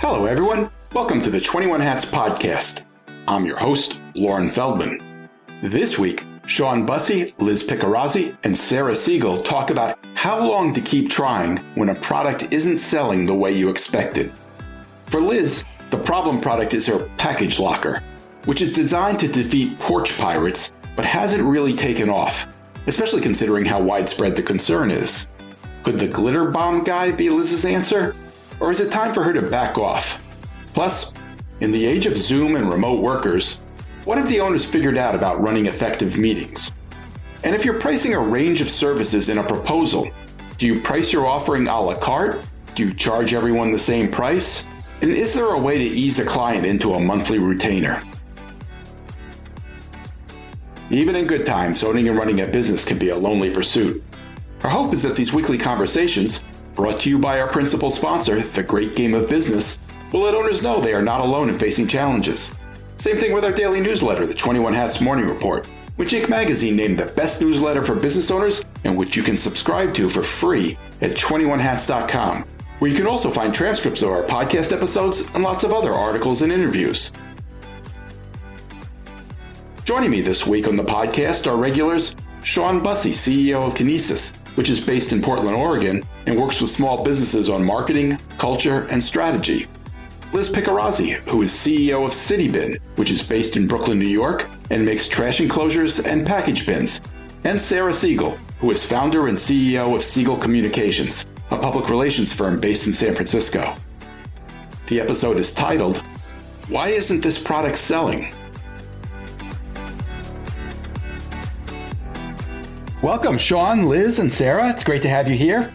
Hello, everyone. Welcome to the 21 Hats podcast. I'm your host, Lauren Feldman. This week, Shawn Busse, Liz Picarazzi, and Sarah Segal talk about how long to keep trying when a product isn't selling the way you expected. For Liz, the problem product is her package locker, which is designed to defeat porch pirates, but hasn't really taken off, especially considering how widespread the concern is. Could the glitter bomb guy be Liz's answer? Or is it time for her to back off? Plus, in the age of Zoom and remote workers, what have the owners figured out about running effective meetings? And if you're pricing a range of services in a proposal, do you price your offering a la carte? Do you charge everyone the same price? And is there a way to ease a client into a monthly retainer? Even in good times, owning and running a business can be a lonely pursuit. Our hope is that these weekly conversations, brought to you by our principal sponsor, The Great Game of Business, will let owners know they are not alone in facing challenges. Same thing with our daily newsletter, the 21 Hats Morning Report, which Inc. magazine named the best newsletter for business owners and which you can subscribe to for free at 21hats.com, where you can also find transcripts of our podcast episodes and lots of other articles and interviews. Joining me this week on the podcast are regulars Shawn Busse, CEO of Kinesis, which is based in Portland, Oregon, and works with small businesses on marketing, culture, and strategy. Liz Picarazzi, who is CEO of CityBin, which is based in Brooklyn, New York, and makes trash enclosures and package bins. And Sarah Segal, who is founder and CEO of Segal Communications, a public relations firm based in San Francisco. The episode is titled, Why Isn't This Product Selling? Welcome, Shawn, Liz, and Sarah. It's great to have you here.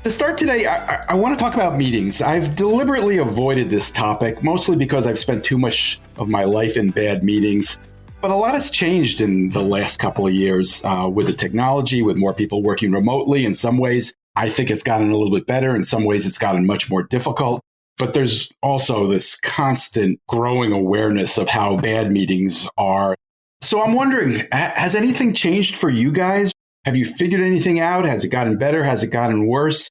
To start today, I want to talk about meetings. I've deliberately avoided this topic, mostly because I've spent too much of my life in bad meetings. But a lot has changed in the last couple of years with the technology, with more people working remotely. In some ways, I think it's gotten a little bit better. In some ways, it's gotten much more difficult. But there's also this constant growing awareness of how bad meetings are. So I'm wondering, has anything changed for you guys? Have you figured anything out? Has it gotten better? Has it gotten worse?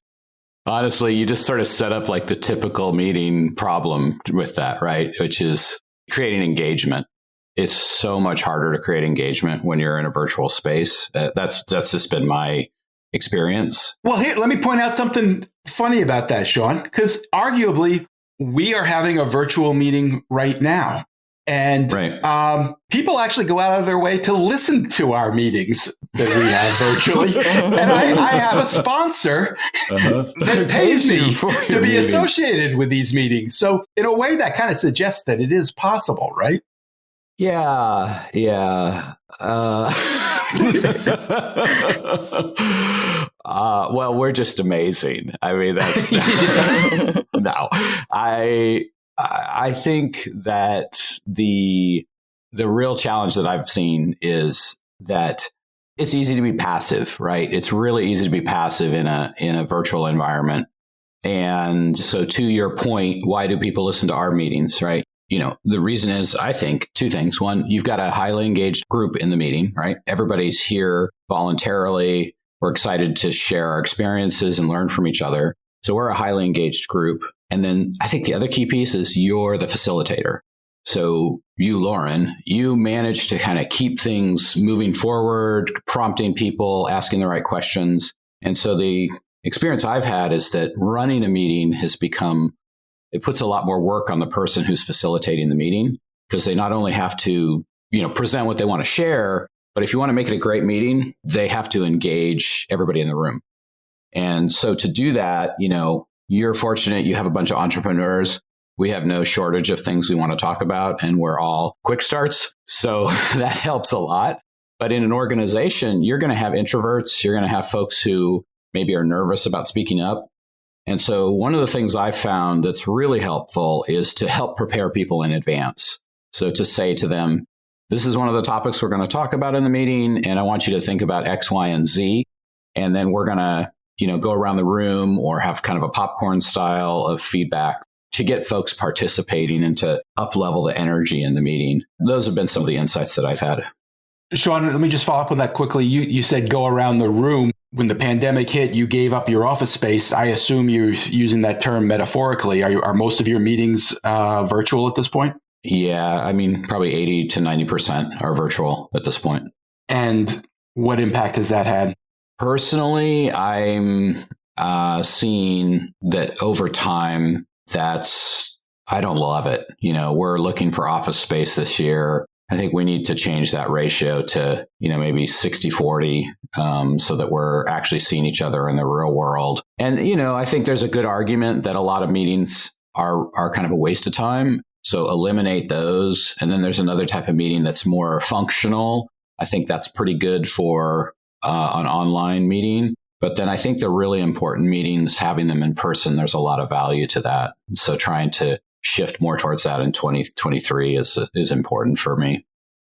Honestly, you just sort of set up like the typical meeting problem with that, right? Which is creating engagement. It's so much harder to create engagement when you're in a virtual space. That's just been my experience. Well, here, let me point out something funny about that, Shawn, because arguably we are having a virtual meeting right now. And right. People actually go out of their way to listen to our meetings that we have virtually. And I have a sponsor that pays me to be associated with these meetings. So in a way, that kind of suggests that it is possible, right? Yeah. Well, we're just amazing. I mean, that's no. I think that the real challenge that I've seen is that it's easy to be passive, right? It's really easy to be passive in a virtual environment. And so to your point, why do people listen to our meetings, right? You know, the reason is, I think, two things. One, you've got a highly engaged group in the meeting, right? Everybody's here voluntarily. We're excited to share our experiences and learn from each other. So we're a highly engaged group. And then I think the other key piece is you're the facilitator. So you, Lauren, you manage to kind of keep things moving forward, prompting people, asking the right questions. And so the experience I've had is that running a meeting has become, it puts a lot more work on the person who's facilitating the meeting, because they not only have to, present what they want to share, but if you want to make it a great meeting, they have to engage everybody in the room. And so to do that, you're fortunate you have a bunch of entrepreneurs. We have no shortage of things we want to talk about, and we're all quick starts. So that helps a lot. But in an organization, you're going to have introverts. You're going to have folks who maybe are nervous about speaking up. And so one of the things I've found that's really helpful is to help prepare people in advance. So to say to them, this is one of the topics we're going to talk about in the meeting, and I want you to think about X, Y, and Z. And then we're going to go around the room or have kind of a popcorn style of feedback to get folks participating and to up-level the energy in the meeting. Those have been some of the insights that I've had. Shawn, let me just follow up on that quickly. You said go around the room. when the pandemic hit, you gave up your office space. I assume you're using that term metaphorically. Are most of your meetings virtual at this point? Yeah, I mean, probably 80 to 90% are virtual at this point. And what impact has that had? Personally, I'm seeing that over time, I don't love it. We're looking for office space this year. I think we need to change that ratio to, maybe 60-40, so that we're actually seeing each other in the real world. And, I think there's a good argument that a lot of meetings are kind of a waste of time. So eliminate those. And then there's another type of meeting that's more functional. I think that's pretty good for an online meeting. But then I think the really important meetings, having them in person, there's a lot of value to that. So trying to shift more towards that in 2023 is important for me.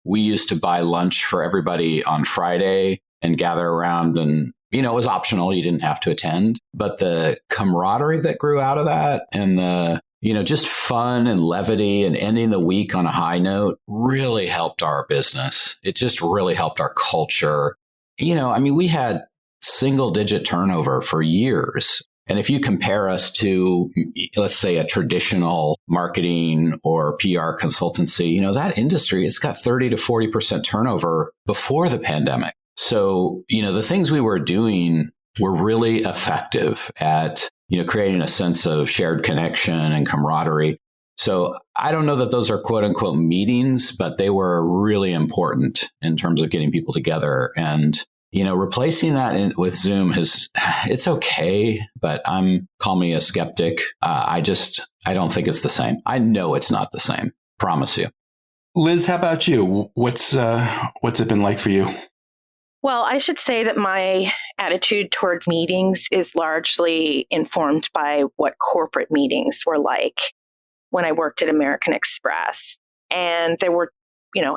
We used to buy lunch for everybody on Friday and gather around, and it was optional. You didn't have to attend. But the camaraderie that grew out of that, and the just fun and levity and ending the week on a high note really helped our business. It just really helped our culture. We had single digit turnover for years. And if you compare us to, let's say, a traditional marketing or PR consultancy, that industry, it's got 30 to 40% turnover before the pandemic. So, the things we were doing were really effective at, creating a sense of shared connection and camaraderie. So I don't know that those are quote unquote meetings, but they were really important in terms of getting people together. And replacing that with Zoom it's okay, but call me a skeptic. I don't think it's the same. I know it's not the same. Promise you. Liz, how about you? What's it been like for you? Well, I should say that my attitude towards meetings is largely informed by what corporate meetings were like when I worked at American Express. And there were,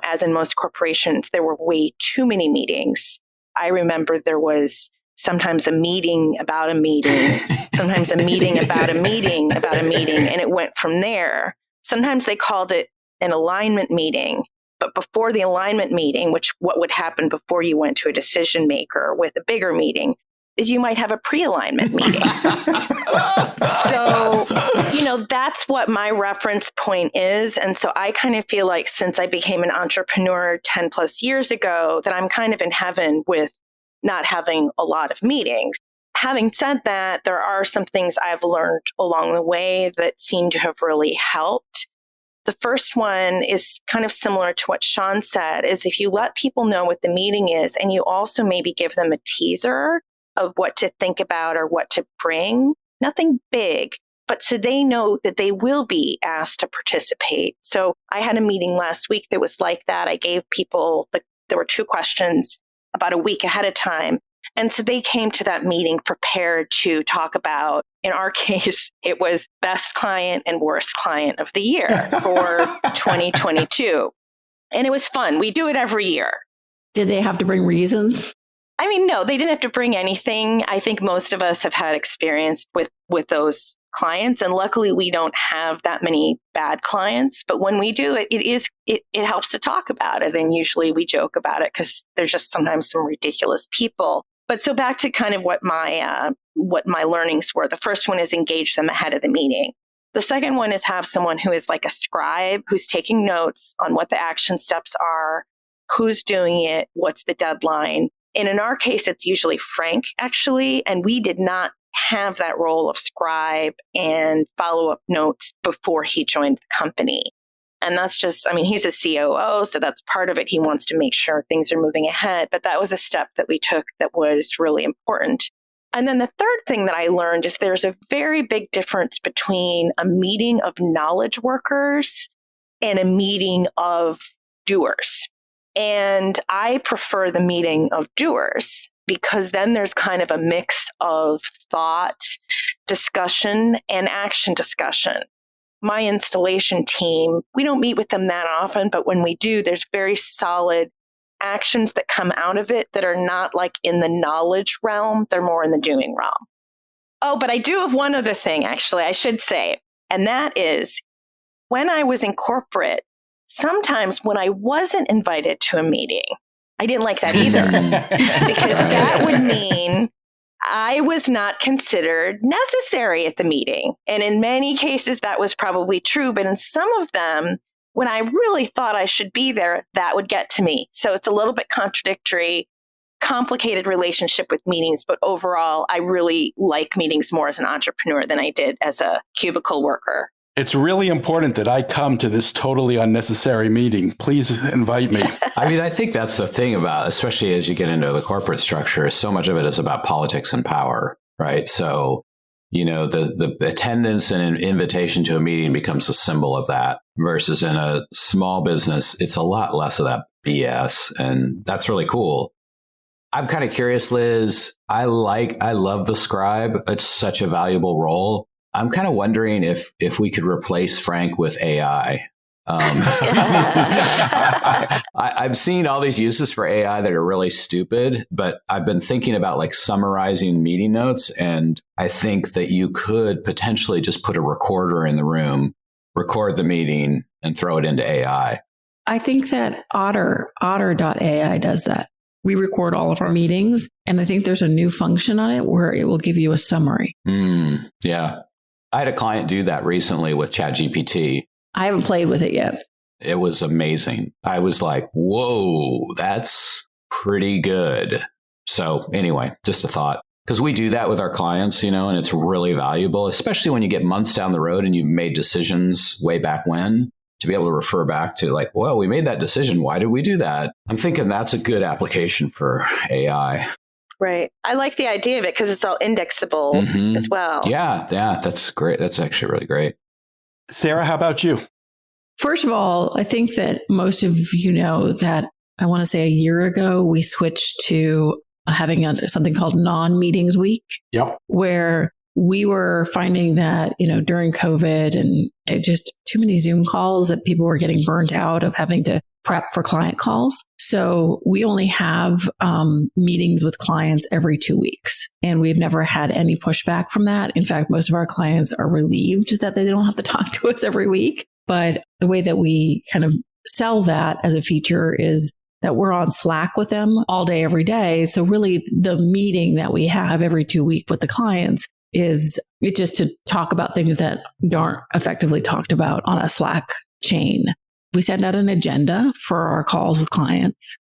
as in most corporations, there were way too many meetings. I remember there was sometimes a meeting about a meeting, sometimes a meeting about a meeting about a meeting, and it went from there. Sometimes they called it an alignment meeting, but before the alignment meeting, what would happen before you went to a decision maker with a bigger meeting, is you might have a pre-alignment meeting. So, that's what my reference point is. And so I kind of feel like since I became an entrepreneur 10 plus years ago, that I'm kind of in heaven with not having a lot of meetings. Having said that, there are some things I've learned along the way that seem to have really helped. The first one is kind of similar to what Shawn said, is if you let people know what the meeting is, and you also maybe give them a teaser of what to think about or what to bring, nothing big, but so they know that they will be asked to participate. So I had a meeting last week that was like that. I gave people, there were 2 questions about a week ahead of time. And so they came to that meeting prepared to talk about, in our case, it was best client and worst client of the year for 2022. And it was fun. We do it every year. Did they have to bring reasons? No, they didn't have to bring anything. I think most of us have had experience with those clients. And luckily, we don't have that many bad clients. But when we do it helps to talk about it. And usually we joke about it because there's just sometimes some ridiculous people. But so back to kind of what my learnings were. The first one is engage them ahead of the meeting. The second one is have someone who is like a scribe who's taking notes on what the action steps are, who's doing it, what's the deadline. And in our case, it's usually Frank, actually. And we did not have that role of scribe and follow-up notes before he joined the company. And that's just, he's a COO, so that's part of it. He wants to make sure things are moving ahead. But that was a step that we took that was really important. And then the third thing that I learned is there's a very big difference between a meeting of knowledge workers and a meeting of doers. And I prefer the meeting of doers because then there's kind of a mix of thought, discussion, and action discussion. My installation team, we don't meet with them that often, but when we do, there's very solid actions that come out of it that are not like in the knowledge realm. They're more in the doing realm. Oh, but I do have one other thing, actually, I should say. And that is when I was in corporate, sometimes when I wasn't invited to a meeting, I didn't like that either because that would mean I was not considered necessary at the meeting. And in many cases, that was probably true. But in some of them, when I really thought I should be there, that would get to me. So it's a little bit contradictory, complicated relationship with meetings. But overall, I really like meetings more as an entrepreneur than I did as a cubicle worker. It's really important that I come to this totally unnecessary meeting. Please invite me. I mean, I think that's the thing about, especially as you get into the corporate structure, so much of it is about politics and power, right? So, the attendance and an invitation to a meeting becomes a symbol of that versus in a small business, it's a lot less of that BS. And that's really cool. I'm kind of curious, Liz. I love the scribe. It's such a valuable role. I'm kind of wondering if we could replace Frank with AI. I've seen all these uses for AI that are really stupid, but I've been thinking about like summarizing meeting notes. And I think that you could potentially just put a recorder in the room, record the meeting and throw it into AI. I think that Otter.ai does that. We record all of our meetings, and I think there's a new function on it where it will give you a summary. Yeah. I had a client do that recently with ChatGPT. I haven't played with it yet. It was amazing. I was like, whoa, that's pretty good. So anyway, just a thought. Because we do that with our clients, and it's really valuable, especially when you get months down the road and you've made decisions way back when, to be able to refer back to like, well, we made that decision. Why did we do that? I'm thinking that's a good application for AI. Right. I like the idea of it because it's all indexable as well. Yeah, that's great. That's actually really great. Sarah, how about you? First of all, I think that most of you know that I want to say a year ago, we switched to having something called non-meetings week. Yep. Where we were finding that, during COVID and it just too many Zoom calls that people were getting burnt out of having to prep for client calls. So we only have meetings with clients every 2 weeks. And we've never had any pushback from that. In fact, most of our clients are relieved that they don't have to talk to us every week. But the way that we kind of sell that as a feature is that we're on Slack with them all day, every day. So really the meeting that we have every 2 weeks with the clients is it just to talk about things that aren't effectively talked about on a Slack chain. We send out an agenda for our calls with clients.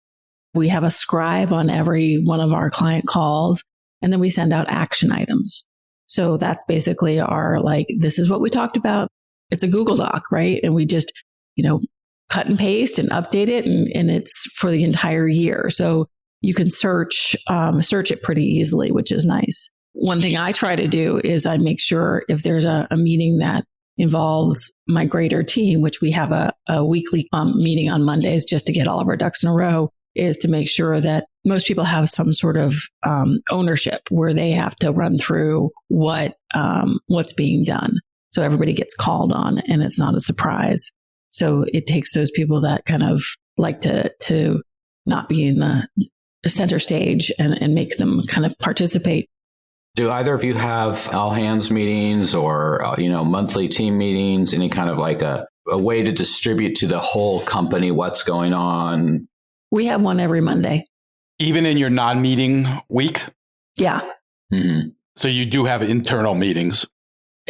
We have a scribe on every one of our client calls, and then we send out action items. So that's basically our this is what we talked about. It's a Google Doc, right? And we just, cut and paste and update it, and it's for the entire year. So you can search it pretty easily, which is nice. One thing I try to do is I make sure if there's a meeting that involves my greater team, which we have a weekly meeting on Mondays just to get all of our ducks in a row, is to make sure that most people have some sort of ownership where they have to run through what's being done. So everybody gets called on and it's not a surprise. So it takes those people that kind of like to not be in the center stage and make them kind of participate. Do either of you have all hands meetings or, monthly team meetings, any kind of like a way to distribute to the whole company what's going on? We have one every Monday. Even in your non-meeting week? Yeah. Mm-hmm. So you do have internal meetings.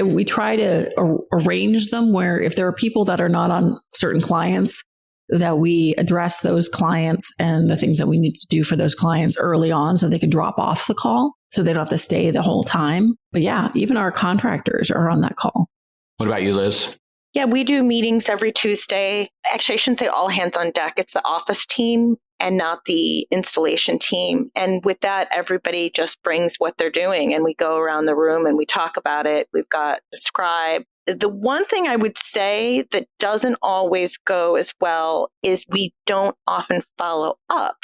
We try to arrange them where if there are people that are not on certain clients, that we address those clients and the things that we need to do for those clients early on so they can drop off the call so they don't have to stay the whole time. But yeah, even our contractors are on that call. What about you, Liz? Yeah, we do meetings every Tuesday. Actually, I shouldn't say all hands on deck. It's the office team and not the installation team. And with that, everybody just brings what they're doing and we go around the room and we talk about it. We've got the scribe. The one thing I would say that doesn't always go as well is we don't often follow up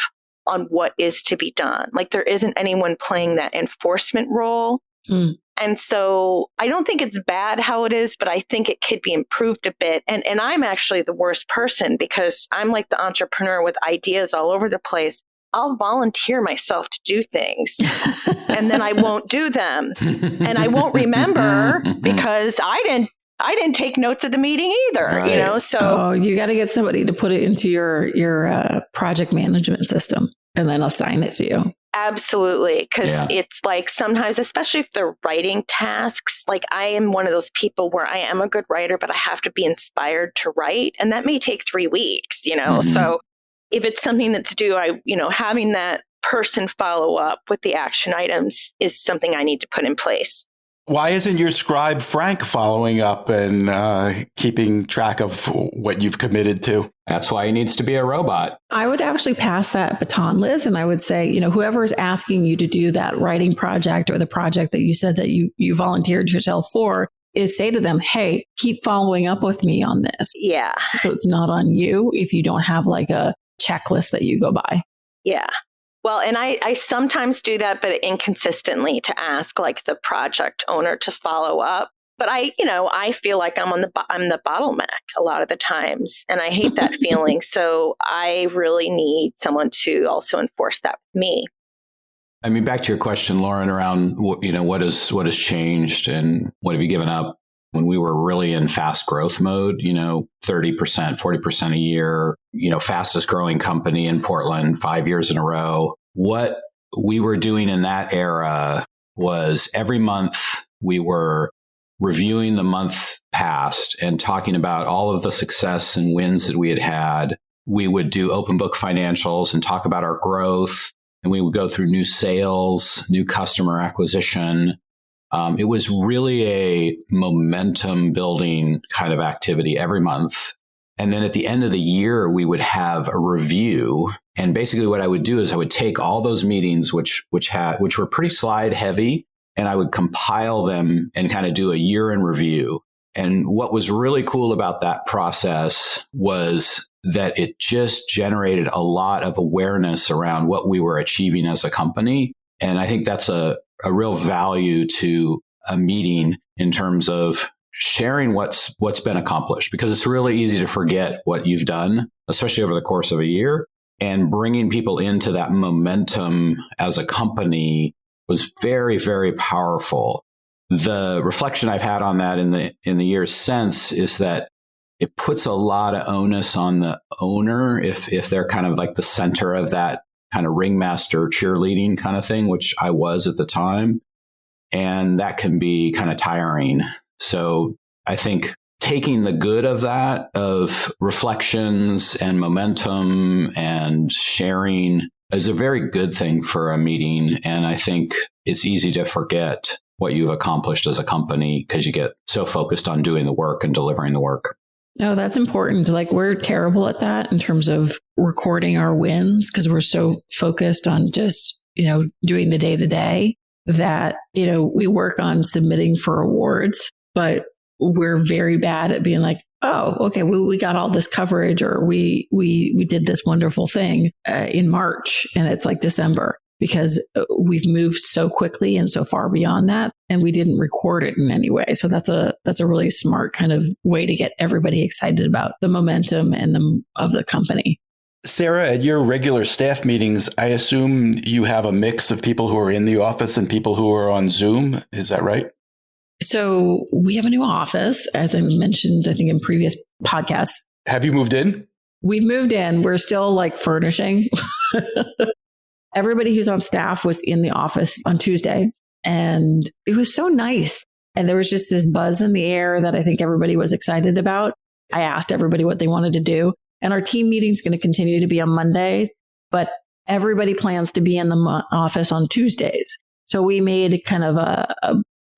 on what is to be done. Like there isn't anyone playing that enforcement role. Mm. And so I don't think it's bad how it is, but I think it could be improved a bit. And I'm actually the worst person because I'm like the entrepreneur with ideas all over the place. I'll volunteer myself to do things and then I won't do them and I won't remember because I I didn't take notes of the meeting either, Right. so. You got to get somebody to put it into your project management system and then assign it to you. Absolutely. Because Yeah. it's like sometimes, especially if they're writing tasks, like I am one of those people where I am a good writer, but I have to be inspired to write. And that may take 3 weeks, Mhm. So if it's something that's due, having that person follow up with the action items is something I need to put in place. Why isn't your scribe Frank following up and keeping track of what you've committed to? That's why he needs to be a robot. I would actually pass that baton, Liz, and I would say, whoever is asking you to do that writing project or the project that you said that you volunteered yourself for, is say to them, hey, keep following up with me on this. Yeah. So it's not on you if you don't have like a checklist that you go by. Yeah. Well, and I sometimes do that, but inconsistently to ask like the project owner to follow up. But I feel like I'm the bottleneck a lot of the times, and I hate that feeling. So I really need someone to also enforce that with me. I mean, back to your question, Lauren, around what has changed and what have you given up? When we were really in fast growth mode, 30%, 40% a year, fastest growing company in Portland 5 years in a row. What we were doing in that era was every month we were reviewing the month past and talking about all of the success and wins that we had had. We would do open book financials and talk about our growth. And we would go through new sales, new customer acquisition. It was really a momentum building kind of activity every month. And then at the end of the year, we would have a review. And basically what I would do is I would take all those meetings, which were pretty slide heavy, and I would compile them and kind of do a year in review. And what was really cool about that process was that it just generated a lot of awareness around what we were achieving as a company. And I think that's a real value to a meeting in terms of sharing what's been accomplished, because it's really easy to forget what you've done, especially over the course of a year. And bringing people into that momentum as a company was very, very powerful. The reflection I've had on that in the years since is that it puts a lot of onus on the owner if they're kind of like the center of that kind of ringmaster cheerleading kind of thing, which I was at the time. And that can be kind of tiring. So I think taking the good of that, of reflections and momentum and sharing, is a very good thing for a meeting. And I think it's easy to forget what you've accomplished as a company because you get so focused on doing the work and delivering the work. No, that's important. Like we're terrible at that in terms of recording our wins because we're so focused on just, doing the day to day that, we work on submitting for awards, but we're very bad at being like, oh, okay, we got all this coverage or we did this wonderful thing in March and it's like December because we've moved so quickly and so far beyond that and we didn't record it in any way. So that's a really smart kind of way to get everybody excited about the momentum and of the company. Sarah, at your regular staff meetings, I assume you have a mix of people who are in the office and people who are on Zoom. Is that right? So we have a new office, as I mentioned, I think in previous podcasts. Have you moved in? We've moved in. We're still like furnishing. Everybody who's on staff was in the office on Tuesday and it was so nice. And there was just this buzz in the air that I think everybody was excited about. I asked everybody what they wanted to do. And our team meeting is going to continue to be on Mondays, but everybody plans to be in the office on Tuesdays. So we made kind of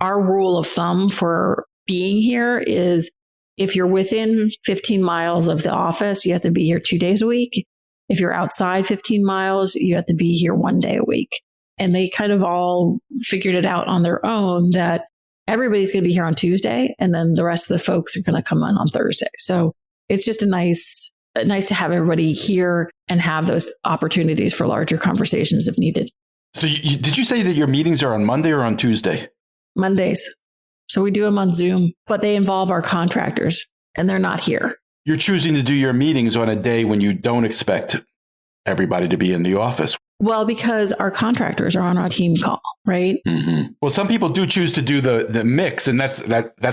our rule of thumb for being here is if you're within 15 miles of the office, you have to be here 2 days a week. If you're outside 15 miles, you have to be here 1 day a week. And they kind of all figured it out on their own that everybody's going to be here on Tuesday and then the rest of the folks are going to come in on Thursday. So it's just nice to have everybody here and have those opportunities for larger conversations if needed. So did you say that your meetings are on Monday or on Tuesday? Mondays. So we do them on Zoom, but they involve our contractors and they're not here. You're choosing to do your meetings on a day when you don't expect everybody to be in the office. Well, because our contractors are on our team call, right? Mm-hmm. Well, some people do choose to do the mix, and that's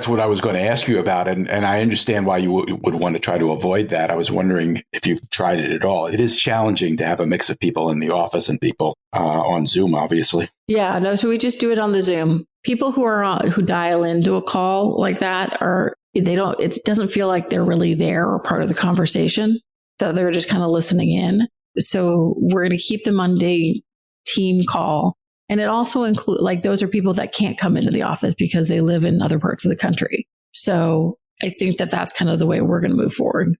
what I was going to ask you about, and I understand why you would want to try to avoid that. I was wondering if you've tried it at all. It is challenging to have a mix of people in the office and people on Zoom, obviously. Yeah, no. So we just do it on the Zoom. People who dial into a call like that it doesn't feel like they're really there or part of the conversation. So they're just kind of listening in. So we're going to keep the Monday team call. And it also includes, like, those are people that can't come into the office because they live in other parts of the country. So I think that's kind of the way we're going to move forward.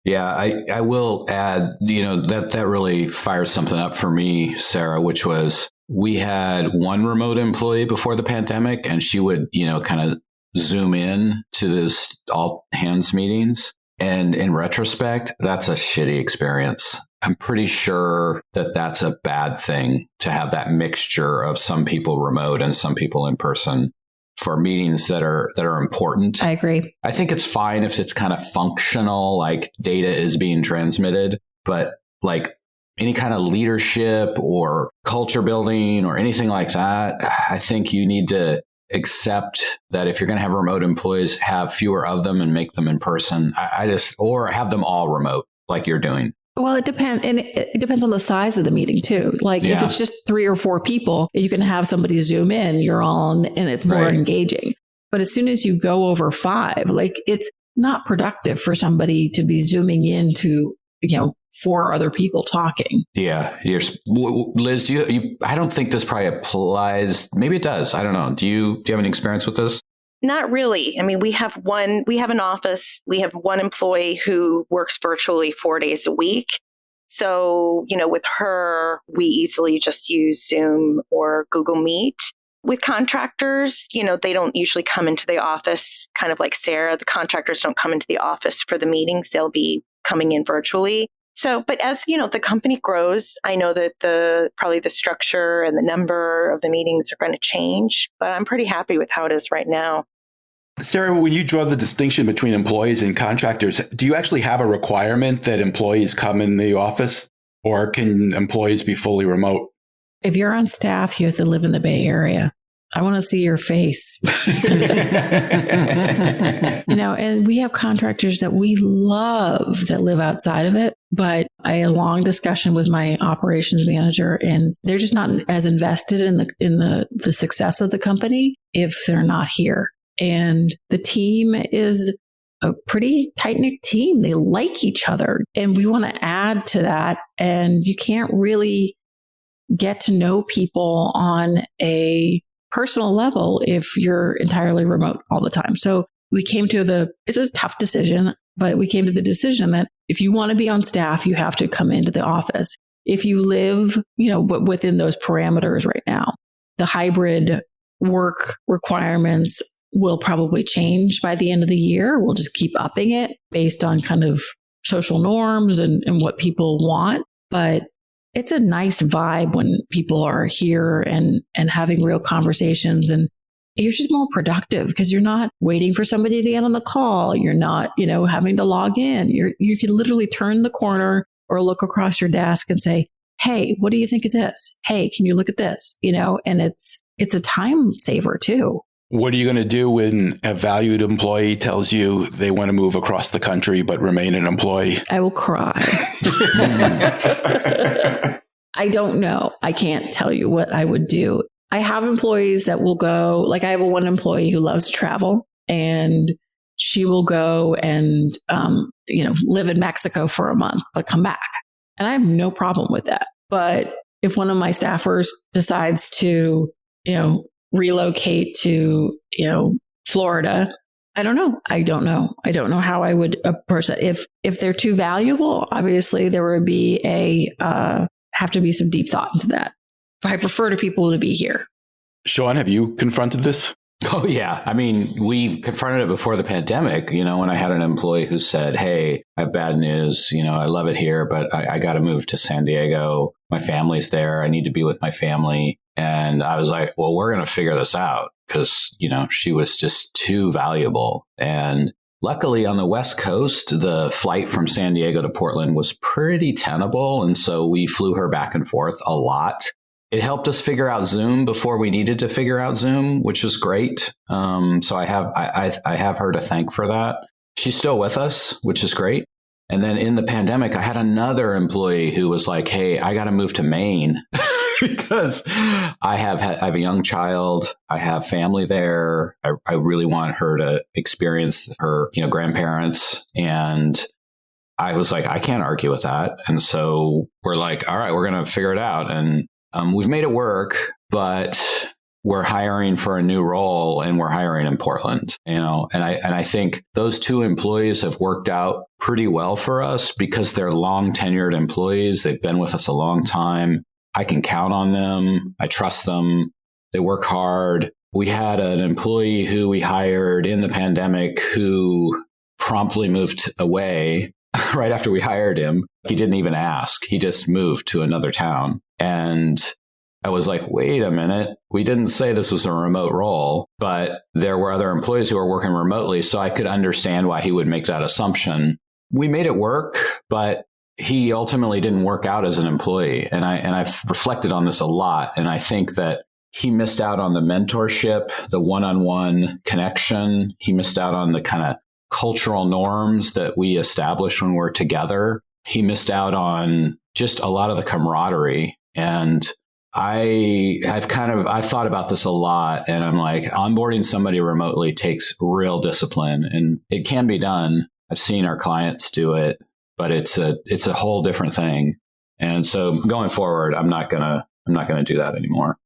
Yeah, I will add, that really fires something up for me, Sarah, which was we had one remote employee before the pandemic, and she would, kind of Zoom in to those all hands meetings. And in retrospect, that's a shitty experience. I'm pretty sure that that's a bad thing to have that mixture of some people remote and some people in person for meetings that are important. I agree. I think it's fine if it's kind of functional, like data is being transmitted, but like any kind of leadership or culture building or anything like that, I think you need to accept that if you're going to have remote employees, have fewer of them and make them in person. Or have them all remote like you're doing. Well, it depends. And it depends on the size of the meeting too. Like if it's just 3 or 4 people, you can have somebody Zoom in, you're on, and it's more engaging. But as soon as you go over 5, like it's not productive for somebody to be Zooming into, 4 other people talking. Yeah. Liz, I don't think this probably applies. Maybe it does. I don't know. Do you have any experience with this? Not really. I mean, we have an office, we have one employee who works virtually 4 days a week. So, with her, we easily just use Zoom or Google Meet. With contractors, they don't usually come into the office, kind of like Sarah. The contractors don't come into the office for the meetings. They'll be coming in virtually. So, but as the company grows, I know that probably the structure and the number of the meetings are going to change, but I'm pretty happy with how it is right now. Sarah, when you draw the distinction between employees and contractors, do you actually have a requirement that employees come in the office, or can employees be fully remote? If you're on staff, you have to live in the Bay Area. I want to see your face. And we have contractors that we love that live outside of it. But I had a long discussion with my operations manager, and they're just not as invested in the success of the company if they're not here. And the team is a pretty tight-knit team. They like each other, and we want to add to that. And you can't really get to know people on a personal level if you're entirely remote all the time. So we came to it's a tough decision, but we came to the decision that if you want to be on staff, you have to come into the office. If you live, within those parameters right now, the hybrid work requirements will probably change by the end of the year. We'll just keep upping it based on kind of social norms and what people want. But it's a nice vibe when people are here and having real conversations, and you're just more productive because you're not waiting for somebody to get on the call. You're not, having to log in. You can literally turn the corner or look across your desk and say, hey, what do you think of this? Hey, can you look at this? And it's a time saver too. What are you going to do when a valued employee tells you they want to move across the country but remain an employee? I will cry. I don't know. I can't tell you what I would do. I have employees that will go, like I have one employee who loves to travel, and she will go and, live in Mexico for a month, but come back. And I have no problem with that. But if one of my staffers decides to, relocate to, Florida, I don't know. I don't know how I would approach that. If they're too valuable, obviously there would be have to be some deep thought into that. But I prefer to people to be here. Shawn, have you confronted this? Oh, yeah. I mean, we confronted it before the pandemic, when I had an employee who said, hey, I have bad news. I love it here, but I got to move to San Diego. My family's there. I need to be with my family. And I was like, well, we're going to figure this out because, she was just too valuable. And Luckily, on the West Coast, the flight from San Diego to Portland was pretty tenable. And so we flew her back and forth a lot. It helped us figure out Zoom before we needed to figure out Zoom, which was great. So I have her to thank for that. She's still with us, which is great. And then in the pandemic, I had another employee who was like, hey, I got to move to Maine because I have a young child. I have family there. I really want her to experience her, grandparents. And I was like, I can't argue with that. And so we're like, all right, we're going to figure it out. And we've made it work, but we're hiring for a new role and we're hiring in Portland, and I think those two employees have worked out pretty well for us because they're long tenured employees. They've been with us a long time. I can count on them. I trust them. They work hard. We had an employee who we hired in the pandemic who promptly moved away right after we hired him. He didn't even ask. He just moved to another town. And I was like, wait a minute. We didn't say this was a remote role, but there were other employees who were working remotely. So I could understand why he would make that assumption. We made it work, but he ultimately didn't work out as an employee. And I've reflected on this a lot. And I think that he missed out on the mentorship, the one-on-one connection. He missed out on the kind of cultural norms that we establish when we're together. He missed out on just a lot of the camaraderie. And I've thought about this a lot, and I'm like, onboarding somebody remotely takes real discipline, and it can be done. I've seen our clients do it, but it's a whole different thing. And so going forward, I'm not gonna do that anymore.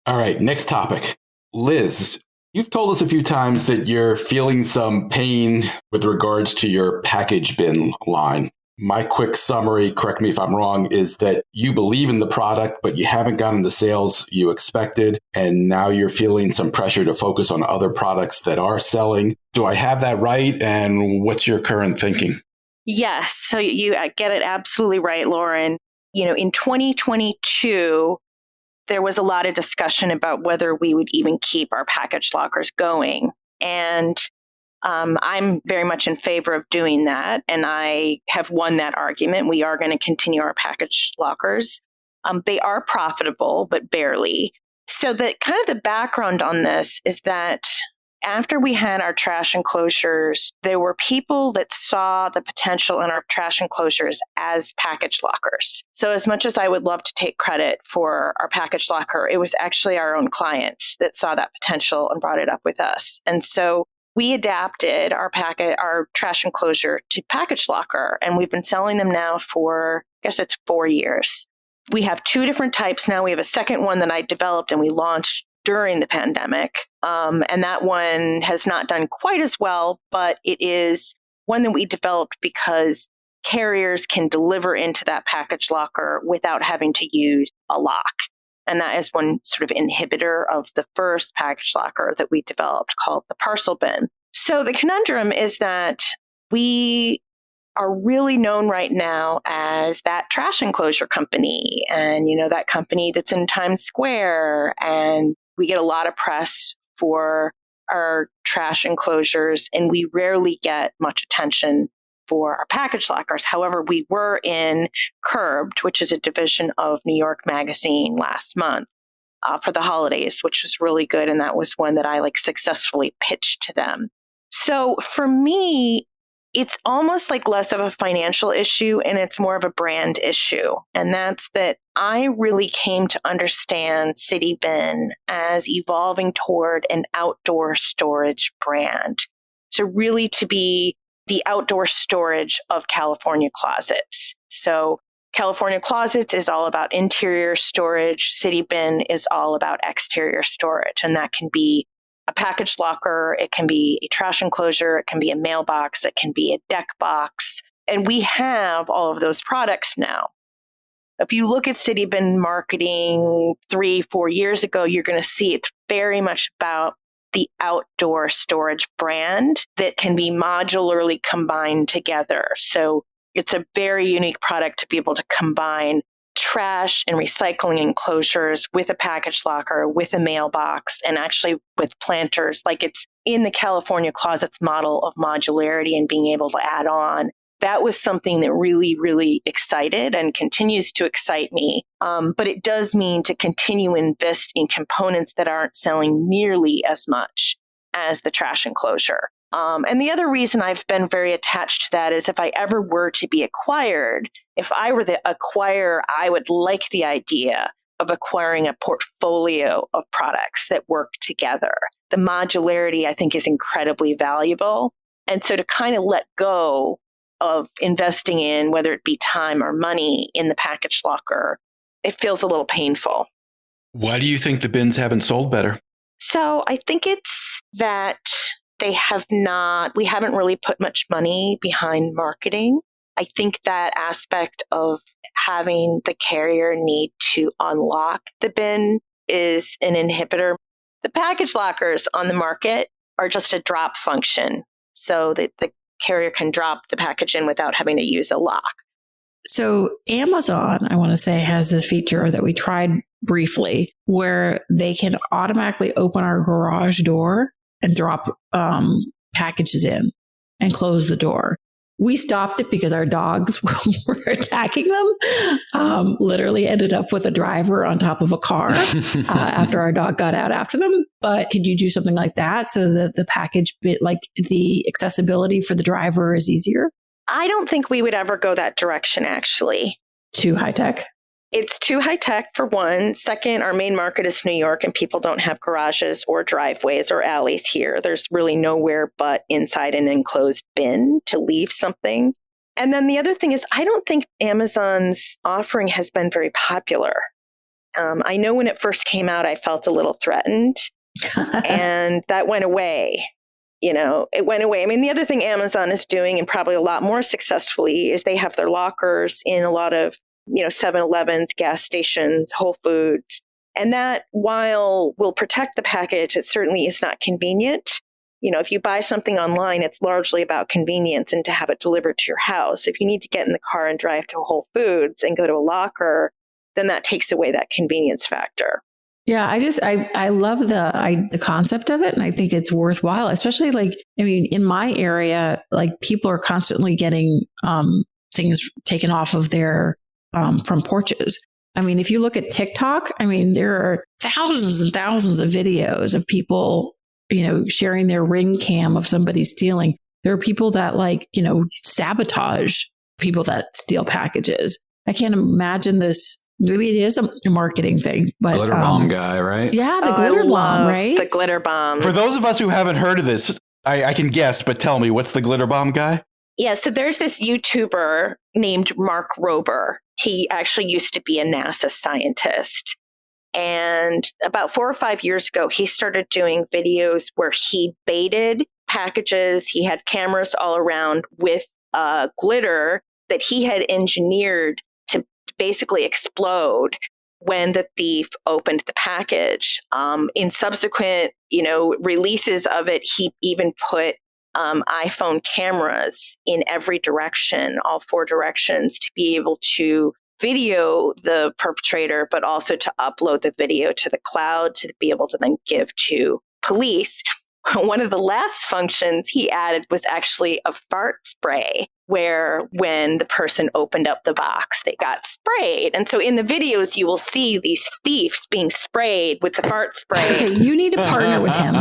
All right, next topic. Liz, you've told us a few times that you're feeling some pain with regards to your package bin line. My quick summary, correct me if I'm wrong, is that you believe in the product, but you haven't gotten the sales you expected. And now you're feeling some pressure to focus on other products that are selling. Do I have that right? And what's your current thinking? Yes. So you get it absolutely right, Lauren. In 2022, there was a lot of discussion about whether we would even keep our package lockers going. And I'm very much in favor of doing that. And I have won that argument. We are going to continue our package lockers. They are profitable, but barely. So the kind of the background on this is that after we had our trash enclosures, there were people that saw the potential in our trash enclosures as package lockers. So as much as I would love to take credit for our package locker, it was actually our own clients that saw that potential and brought it up with us. And so we adapted our trash enclosure to package locker, and we've been selling them now for, I guess it's 4 years. We have 2 different types now. We have a second one that I developed and we launched during the pandemic. And that one has not done quite as well, but it is one that we developed because carriers can deliver into that package locker without having to use a lock. And that is one sort of inhibitor of the first package locker that we developed called the parcel bin. So the conundrum is that we are really known right now as that trash enclosure company, and that company that's in Times Square, and we get a lot of press for our trash enclosures, and we rarely get much attention for our package lockers. However, we were in Curbed, which is a division of New York Magazine, last month for the holidays, which was really good. And that was one that I successfully pitched to them. So for me, it's almost like less of a financial issue and it's more of a brand issue. And that's that I really came to understand City Bin as evolving toward an outdoor storage brand. So really to be the outdoor storage of California Closets. So California Closets is all about interior storage. City Bin is all about exterior storage. And that can be a package locker, it can be a trash enclosure, it can be a mailbox, it can be a deck box. And we have all of those products now. If you look at City Bin marketing 3-4 years ago, you're going to see it's very much about the outdoor storage brand that can be modularly combined together. So it's a very unique product to be able to combine trash and recycling enclosures with a package locker, with a mailbox, and actually with planters. in the California Closets model of modularity and being able to add on, that was something that really, really excited and continues to excite me. But it does mean to continue to invest in components that aren't selling nearly as much as the trash enclosure. And the other reason I've been very attached to that is if I ever were to be acquired, if I were the acquirer, I would like the idea of acquiring a portfolio of products that work together. The modularity, I think, is incredibly valuable. And so to kind of let go of investing in, whether it be time or money, in the package locker, it feels a little painful. Why do you think the bins haven't sold better? So I think it's that we haven't really put much money behind marketing. I think that aspect of having the carrier need to unlock the bin is an inhibitor. The package lockers on the market are just a drop function, so that the carrier can drop the package in without having to use a lock. So Amazon, I want to say, has this feature that we tried briefly where they can automatically open our garage door and drop packages in and close the door. We stopped it because our dogs were attacking them. Literally ended up with a driver on top of a car after our dog got out after them. But could you do something like that so that the package bit, like the accessibility for the driver, is easier? I don't think we would ever go that direction, actually. Too high tech? It's too high tech, for one. Second, our main market is New York, and people don't have garages or driveways or alleys here. There's really nowhere but inside an enclosed bin to leave something. And then the other thing is, I don't think Amazon's offering has been very popular. I know when it first came out, I felt a little threatened, and that went away. It went away. I mean, the other thing Amazon is doing, and probably a lot more successfully, is they have their lockers in a lot of 7-Elevens, gas stations, Whole Foods. And that, while will protect the package, it certainly is not convenient. If you buy something online, it's largely about convenience and to have it delivered to your house. If you need to get in the car and drive to Whole Foods and go to a locker, then that takes away that convenience factor. Yeah, I love the concept of it, and I think it's worthwhile, especially in my area, people are constantly getting things taken off of their from porches. I mean, if you look at TikTok, there are thousands and thousands of videos of people, sharing their Ring cam of somebody stealing. There are people that sabotage people that steal packages. I can't imagine this. Maybe it is a marketing thing, but glitter bomb guy, right? Yeah, the glitter bomb, right? The glitter bomb. For those of us who haven't heard of this, I can guess, but tell me, what's the glitter bomb guy? Yeah, so there's this YouTuber named Mark Rober. He actually used to be a NASA scientist. And about 4 or 5 years ago, he started doing videos where he baited packages. He had cameras all around with glitter that he had engineered to basically explode when the thief opened the package. In subsequent, releases of it, he even put iPhone cameras in every direction, all 4 directions, to be able to video the perpetrator, but also to upload the video to the cloud to be able to then give to police. One of the last functions he added was actually a fart spray, where when the person opened up the box, they got sprayed. And so in the videos, you will see these thieves being sprayed with the fart spray. Okay, you need to partner with him.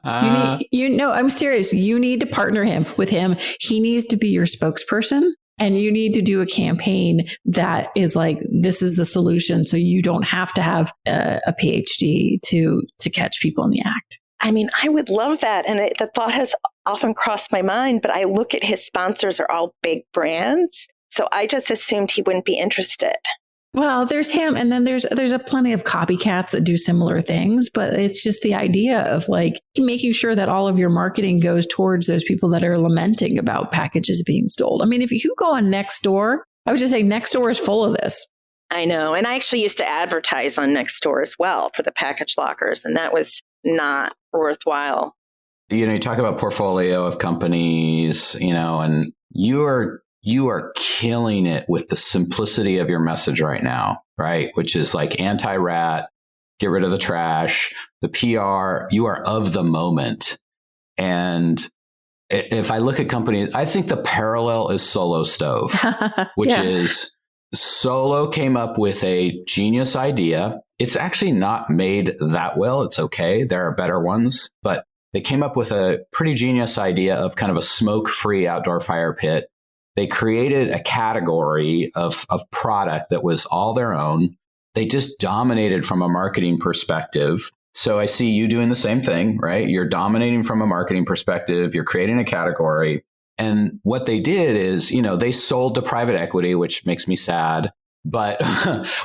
I'm serious. You need to partner with him. He needs to be your spokesperson. And you need to do a campaign that is this is the solution. So you don't have to have a PhD to catch people in the act. I would love that. And the thought has often crossed my mind, but I look at his sponsors are all big brands. So I just assumed he wouldn't be interested. Well, there's him. And then there's a plenty of copycats that do similar things. But it's just the idea of making sure that all of your marketing goes towards those people that are lamenting about packages being stolen. If you go on Nextdoor, I would just say Nextdoor is full of this. I know. And I actually used to advertise on Nextdoor as well for the package lockers. And that was not worthwhile. You talk about portfolio of companies, and you are killing it with the simplicity of your message right now, right? Which is anti-rat, get rid of the trash, the PR, you are of the moment. And if I look at companies, I think the parallel is Solo Stove, which is Solo came up with a genius idea. It's actually not made that well. It's okay. There are better ones, but they came up with a pretty genius idea of kind of a smoke-free outdoor fire pit. They created a category of product that was all their own. They just dominated from a marketing perspective. So I see you doing the same thing, right? You're dominating from a marketing perspective. You're creating a category. And what they did is, they sold to private equity, which makes me sad. But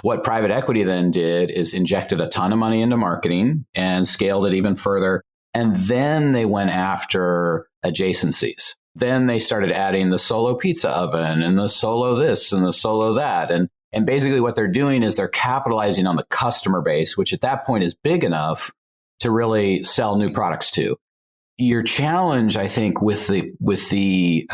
what private equity then did is injected a ton of money into marketing and scaled it even further. And then they went after adjacencies. Then they started adding the Solo pizza oven and the Solo this and the Solo that. And basically what they're doing is they're capitalizing on the customer base, which at that point is big enough to really sell new products to. Your challenge, I think, with the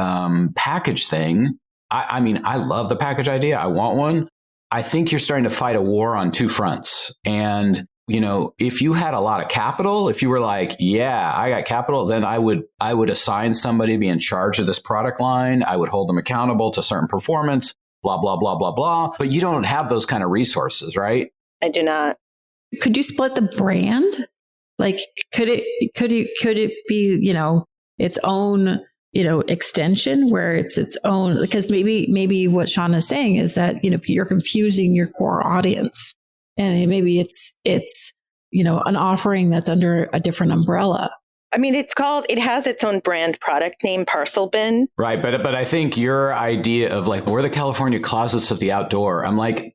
package thing, I mean, I love the package idea. I want one. I think you're starting to fight a war on two fronts. And, if you had a lot of capital, if you were like, yeah, I got capital, then I would assign somebody to be in charge of this product line. I would hold them accountable to certain performance, blah, blah, blah, blah, blah. But you don't have those kind of resources, right? I do not. Could you split the brand? Like, could it be, its own, extension where it's its own, because maybe what Shawn is saying is that, you're confusing your core audience, and maybe it's, an offering that's under a different umbrella. I mean, it has its own brand product name, Parcel Bin. Right. But I think your idea of like, we're the California closets of the outdoor, I'm like,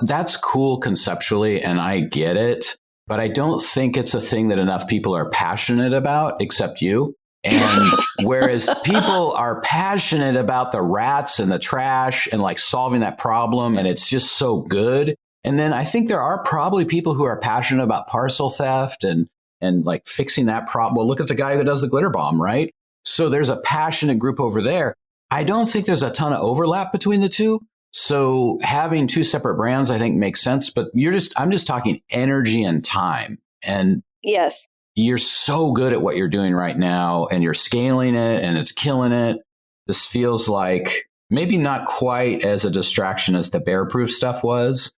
that's cool conceptually, and I get it. But I don't think it's a thing that enough people are passionate about, except you. And whereas people are passionate about the rats and the trash and like solving that problem, and it's just so good. And then I think there are probably people who are passionate about parcel theft and like fixing that problem. Well, look at the guy who does the glitter bomb, right? So there's a passionate group over there. I don't think there's a ton of overlap between the two. So having two separate brands, I think, makes sense. But I'm just talking energy and time. And yes, you're so good at what you're doing right now, and you're scaling it, and it's killing it. This feels like maybe not quite as a distraction as the Bear-proof stuff was,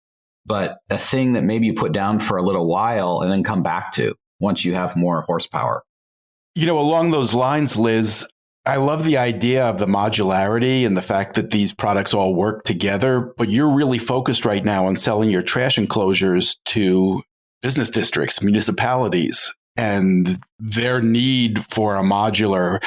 but a thing that maybe you put down for a little while and then come back to once you have more horsepower. Along those lines, Liz, I love the idea of the modularity and the fact that these products all work together, but you're really focused right now on selling your trash enclosures to business districts, municipalities, and their need for a modular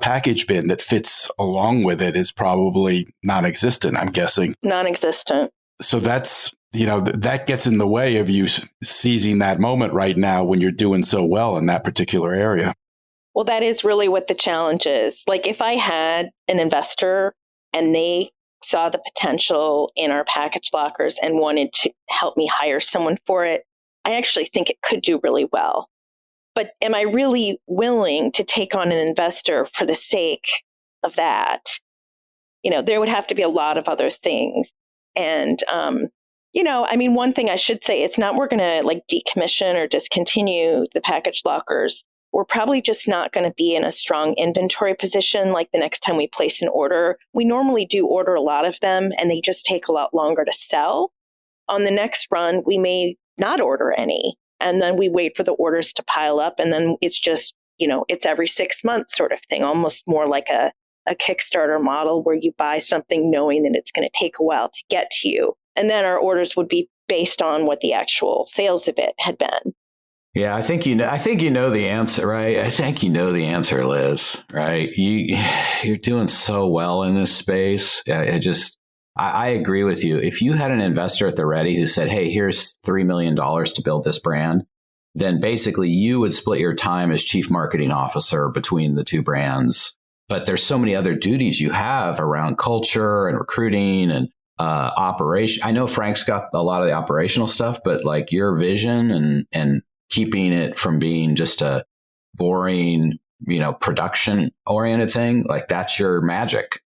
package bin that fits along with it is probably non-existent, I'm guessing. Non-existent. So that's, that gets in the way of you seizing that moment right now when you're doing so well in that particular area. Well, that is really what the challenge is. Like, if I had an investor and they saw the potential in our package lockers and wanted to help me hire someone for it, I actually think it could do really well. But am I really willing to take on an investor for the sake of that? There would have to be a lot of other things. And, one thing I should say, it's not we're going to like decommission or discontinue the package lockers. We're probably just not going to be in a strong inventory position like the next time we place an order. We normally do order a lot of them, and they just take a lot longer to sell. On the next run, we may not order any. And then we wait for the orders to pile up. And then it's just, it's every 6 months sort of thing, almost more like a Kickstarter model where you buy something knowing that it's going to take a while to get to you. And then our orders would be based on what the actual sales of it had been. Yeah, I think you know the answer, right? I think you know the answer, Liz, right? You're doing so well in this space. I agree with you. If you had an investor at the ready who said, hey, here's $3 million to build this brand, then basically you would split your time as chief marketing officer between the two brands. But there's so many other duties you have around culture and recruiting and operation. I know Frank's got a lot of the operational stuff, but like your vision and keeping it from being just a boring, production oriented thing, like that's your magic.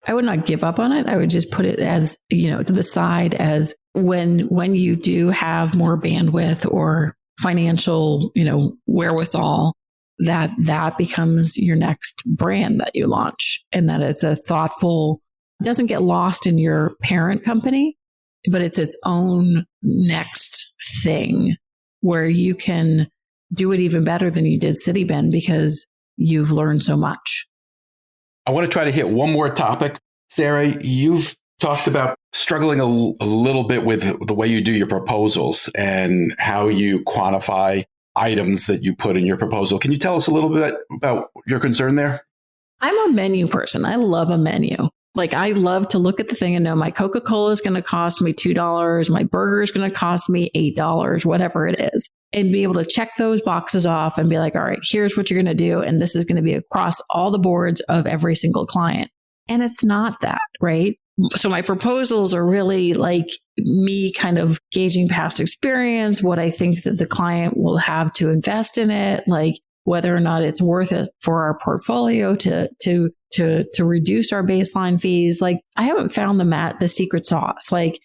I would not give up on it. I would just put it as, to the side as when you do have more bandwidth or financial, wherewithal, that becomes your next brand that you launch, and that it's a thoughtful, doesn't get lost in your parent company, but it's its own next thing where you can do it even better than you did CityBend because you've learned so much. I want to try to hit one more topic. Sarah, you've talked about struggling a little bit with the way you do your proposals and how you quantify items that you put in your proposal. Can you tell us a little bit about your concern there? I'm a menu person. I love a menu. Like, I love to look at the thing and know my Coca-Cola is going to cost me $2, my burger is going to cost me $8, whatever it is, and be able to check those boxes off and be like, all right, here's what you're going to do. And this is going to be across all the boards of every single client. And it's not that, right? So my proposals are really like me kind of gauging past experience, what I think that the client will have to invest in it, like whether or not it's worth it for our portfolio to reduce our baseline fees. Like, I haven't found the secret sauce. Like,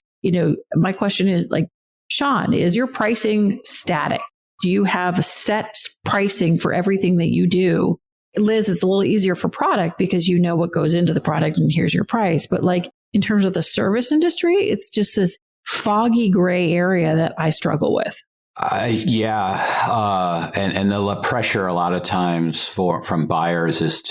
my question is, like, Shawn, is your pricing static? Do you have a set pricing for everything that you do? Liz, it's a little easier for product because you know what goes into the product and here's your price. But like, in terms of the service industry, it's just this foggy gray area that I struggle with. And the pressure a lot of times from buyers is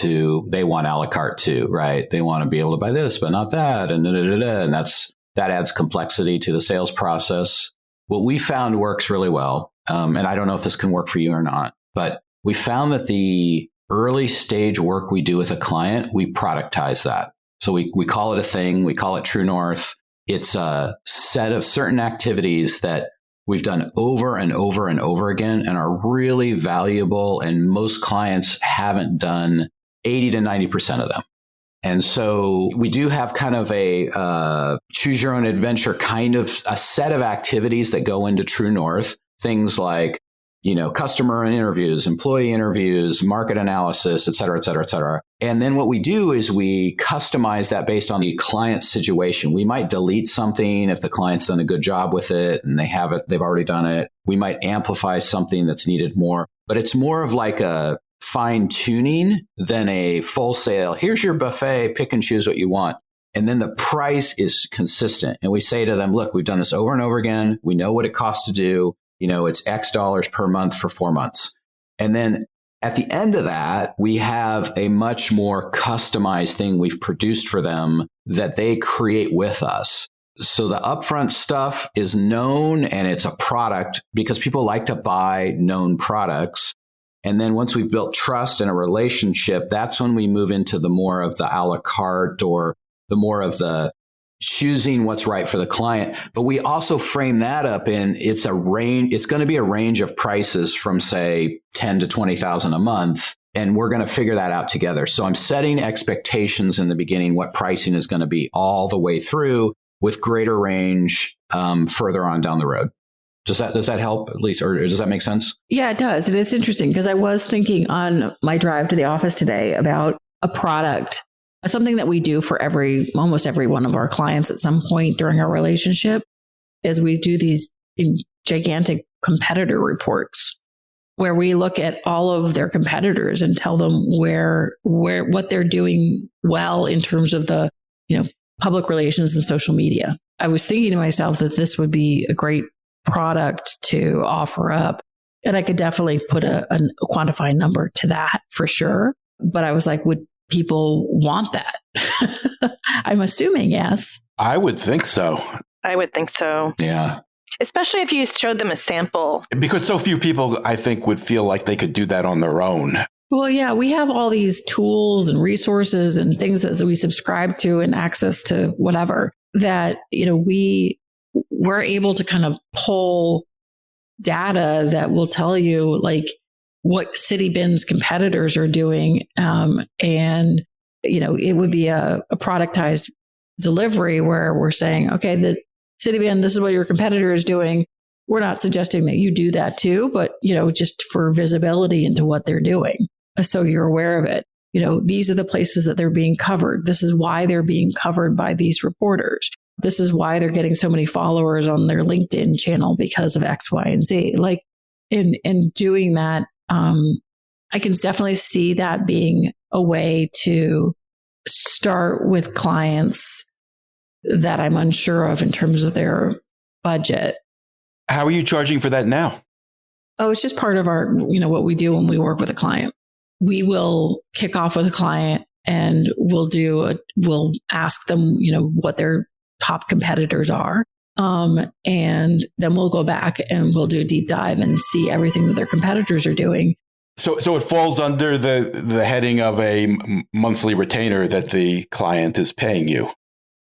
they want a la carte too, right? They want to be able to buy this, but not that, and and that adds complexity to the sales process. What we found works really well, and I don't know if this can work for you or not, but we found that the early stage work we do with a client, we productize that. So we call it a thing, we call it True North. It's a set of certain activities that we've done over and over and over again and are really valuable. And most clients haven't done 80 to 90% of them. And so we do have kind of a choose your own adventure kind of a set of activities that go into True North. Things like, customer interviews, employee interviews, market analysis, et cetera, et cetera, et cetera. And then what we do is we customize that based on the client's situation. We might delete something if the client's done a good job with it and they've already done it. We might amplify something that's needed more, but it's more of like a fine tuning than a full sale. Here's your buffet, pick and choose what you want. And then the price is consistent. And we say to them, look, we've done this over and over again. We know what it costs to do. It's X dollars per month for 4 months. And then at the end of that, we have a much more customized thing we've produced for them that they create with us. So the upfront stuff is known and it's a product because people like to buy known products. And then once we've built trust and a relationship, that's when we move into the more of the a la carte or the more of the choosing what's right for the client. But we also frame that up in it's going to be a range of prices from say 10 to 20,000 a month. And we're going to figure that out together. So I'm setting expectations in the beginning, what pricing is going to be all the way through with greater range further on down the road. Does that help at least, or does that make sense? Yeah, it does. And it's interesting because I was thinking on my drive to the office today about a product, something that we do for almost every one of our clients at some point during our relationship is we do these gigantic competitor reports where we look at all of their competitors and tell them what they're doing well in terms of the, public relations and social media. I was thinking to myself that this would be a great product to offer up. And I could definitely put a quantified number to that for sure. But I was like, would people want that? I'm assuming yes. I would think so. I would think so. Yeah. Especially if you showed them a sample. Because so few people, I think, would feel like they could do that on their own. Well, yeah, we have all these tools and resources and things that we subscribe to and access to whatever that, we're able to kind of pull data that will tell you like what CityBend's competitors are doing. And, it would be a productized delivery where we're saying, okay, the CityBend, this is what your competitor is doing. We're not suggesting that you do that too, but, just for visibility into what they're doing. So you're aware of it. These are the places that they're being covered. This is why they're being covered by these reporters. This is why they're getting so many followers on their LinkedIn channel because of X, Y, and Z. Like in doing that I can definitely see that being a way to start with clients that I'm unsure of in terms of their budget. How are you charging for that now? Oh, it's just part of our, what we do when we work with a client. We will kick off with a client and we'll ask them, what their top competitors are. And then we'll go back and we'll do a deep dive and see everything that their competitors are doing. So it falls under the heading of a monthly retainer that the client is paying you.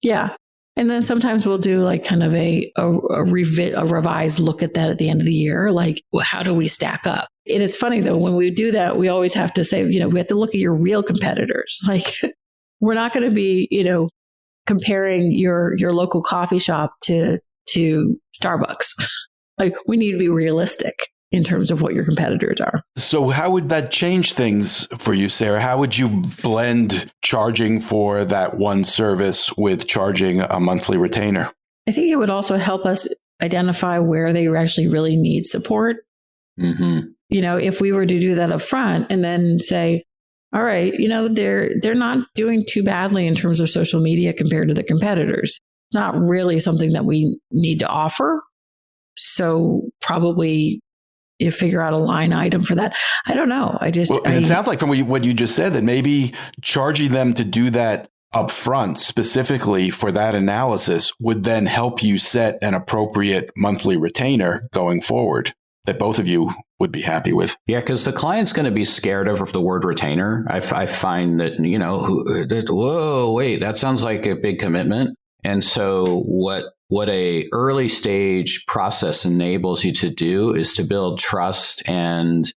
Yeah. And then sometimes we'll do like kind of a revised look at that at the end of the year. Like, how do we stack up? And it's funny though, when we do that, we always have to say, we have to look at your real competitors. Like, we're not going to be, comparing your local coffee shop to Starbucks. Like, we need to be realistic in terms of what your competitors are. So how would that change things for you, Sarah? How would you blend charging for that one service with charging a monthly retainer? I think it would also help us identify where they actually really need support. Mm-hmm. If we were to do that up front and then say, all right, they're not doing too badly in terms of social media compared to the competitors. It's not really something that we need to offer. So probably you figure out a line item for that. I don't know. It sounds like from what you just said that maybe charging them to do that up front specifically for that analysis would then help you set an appropriate monthly retainer going forward that both of you would be happy with. Yeah, because the client's going to be scared of the word retainer. I find that, whoa, wait, that sounds like a big commitment. And so what a early stage process enables you to do is to build trust and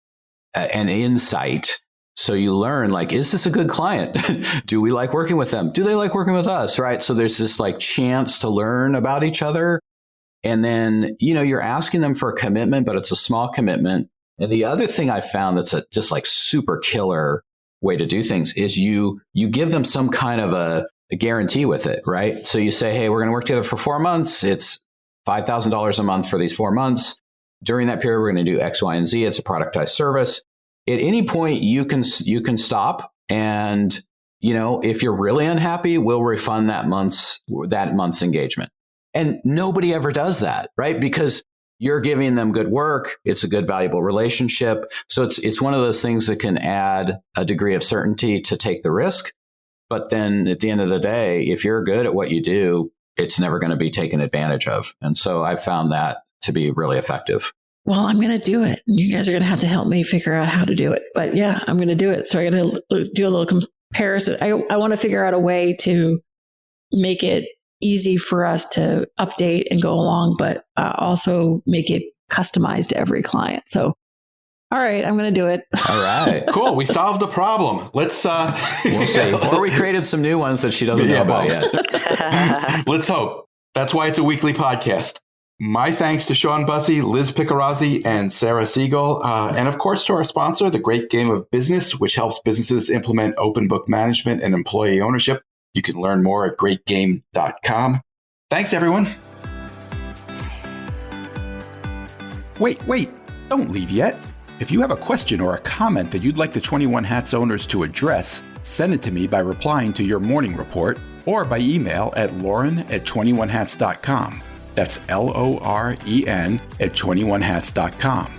insight. So you learn, like, is this a good client? Do we like working with them? Do they like working with us? Right. So there's this like chance to learn about each other. And then, you're asking them for a commitment, but it's a small commitment. And the other thing I found that's just like super killer way to do things is you give them some kind of a guarantee with it, right? So you say, hey, we're going to work together for 4 months. It's $5,000 a month for these 4 months. During that period, we're going to do X, Y, and Z. It's a productized service. At any point, you can stop. And, if you're really unhappy, we'll refund that month's engagement. And nobody ever does that, right? Because you're giving them good work. It's a good, valuable relationship. So it's one of those things that can add a degree of certainty to take the risk. But then at the end of the day, if you're good at what you do, it's never going to be taken advantage of. And so I found that to be really effective. Well, I'm going to do it. You guys are going to have to help me figure out how to do it. But yeah, I'm going to do it. So I got to do a little comparison. I want to figure out a way to make it easy for us to update and go along, but also make it customized to every client. So, all right, I'm going to do it. All right. Cool. We solved the problem. Let's we'll see. Or we created some new ones that she doesn't know about yet. Let's hope. That's why it's a weekly podcast. My thanks to Shawn Busse, Liz Picarazzi, and Sarah Segal. And of course, to our sponsor, The Great Game of Business, which helps businesses implement open book management and employee ownership. You can learn more at greatgame.com. Thanks, everyone. Wait. Don't leave yet. If you have a question or a comment that you'd like the 21 Hats owners to address, send it to me by replying to your morning report or by email at lauren@21hats.com. That's LOREN @21hats.com.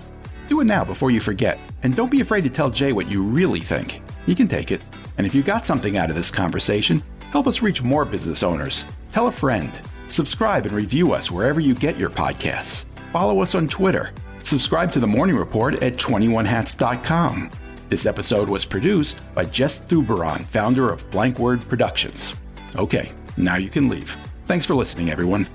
Do it now before you forget. And don't be afraid to tell Jay what you really think. He can take it. And if you got something out of this conversation, help us reach more business owners. Tell a friend. Subscribe and review us wherever you get your podcasts. Follow us on Twitter. Subscribe to The Morning Report at 21hats.com. This episode was produced by Jess Thuberon, founder of Blank Word Productions. Okay, now you can leave. Thanks for listening, everyone.